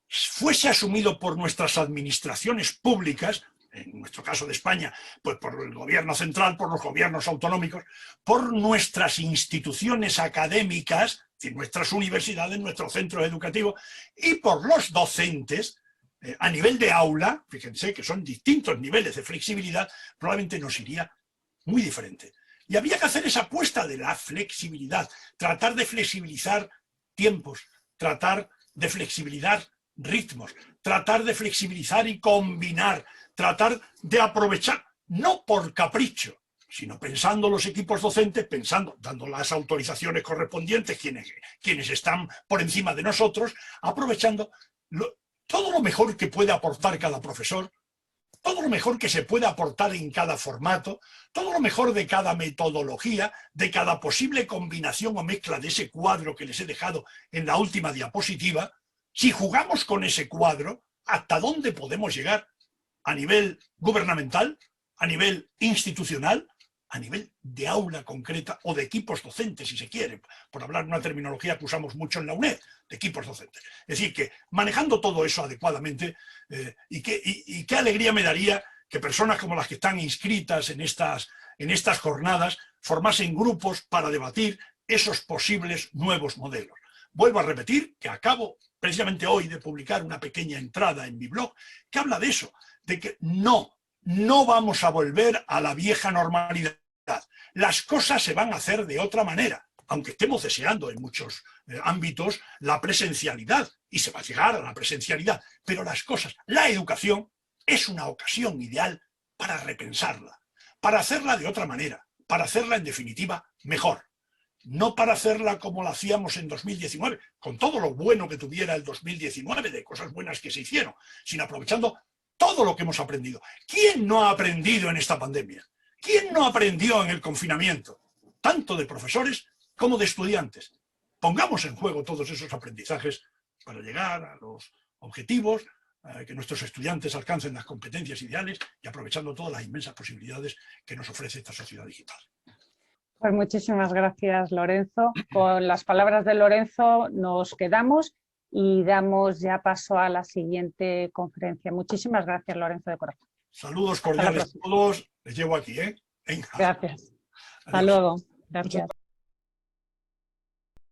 fuese asumido por nuestras administraciones públicas, en nuestro caso de España, pues por el gobierno central, por los gobiernos autonómicos, por nuestras instituciones académicas, es decir, nuestras universidades, nuestros centros educativos, y por los docentes, a nivel de aula, fíjense que son distintos niveles de flexibilidad, probablemente nos iría muy diferente. Y había que hacer esa apuesta de la flexibilidad, tratar de flexibilizar tiempos, tratar de flexibilizar ritmos, tratar de flexibilizar y combinar, tratar de aprovechar, no por capricho, sino pensando los equipos docentes, dando las autorizaciones correspondientes, quienes están por encima de nosotros, aprovechando todo lo mejor que puede aportar cada profesor, todo lo mejor que se puede aportar en cada formato, todo lo mejor de cada metodología, de cada posible combinación o mezcla de ese cuadro que les he dejado en la última diapositiva. Si jugamos con ese cuadro, ¿hasta dónde podemos llegar? A nivel gubernamental, a nivel institucional, a nivel de aula concreta o de equipos docentes, si se quiere, por hablar una terminología que usamos mucho en la UNED, de equipos docentes. Es decir, que manejando todo eso adecuadamente, y qué alegría me daría que personas como las que están inscritas en estas jornadas formasen grupos para debatir esos posibles nuevos modelos. Vuelvo a repetir que acabo precisamente hoy de publicar una pequeña entrada en mi blog que habla de eso, de que no vamos a volver a la vieja normalidad. Las cosas se van a hacer de otra manera, aunque estemos deseando en muchos ámbitos la presencialidad, y se va a llegar a la presencialidad, pero la educación es una ocasión ideal para repensarla, para hacerla de otra manera, para hacerla en definitiva mejor. No para hacerla como la hacíamos en 2019, con todo lo bueno que tuviera el 2019, de cosas buenas que se hicieron, sino aprovechando todo lo que hemos aprendido. ¿Quién no ha aprendido en esta pandemia? ¿Quién no aprendió en el confinamiento? Tanto de profesores como de estudiantes. Pongamos en juego todos esos aprendizajes para llegar a los objetivos, que nuestros estudiantes alcancen las competencias ideales y aprovechando todas las inmensas posibilidades que nos ofrece esta sociedad digital. Pues muchísimas gracias, Lorenzo. Con las palabras de Lorenzo nos quedamos y damos ya paso a la siguiente conferencia. Muchísimas gracias, Lorenzo, de corazón. Saludos cordiales a todos. Les llevo aquí, ¿eh? Venga. Gracias. Hasta luego. Gracias.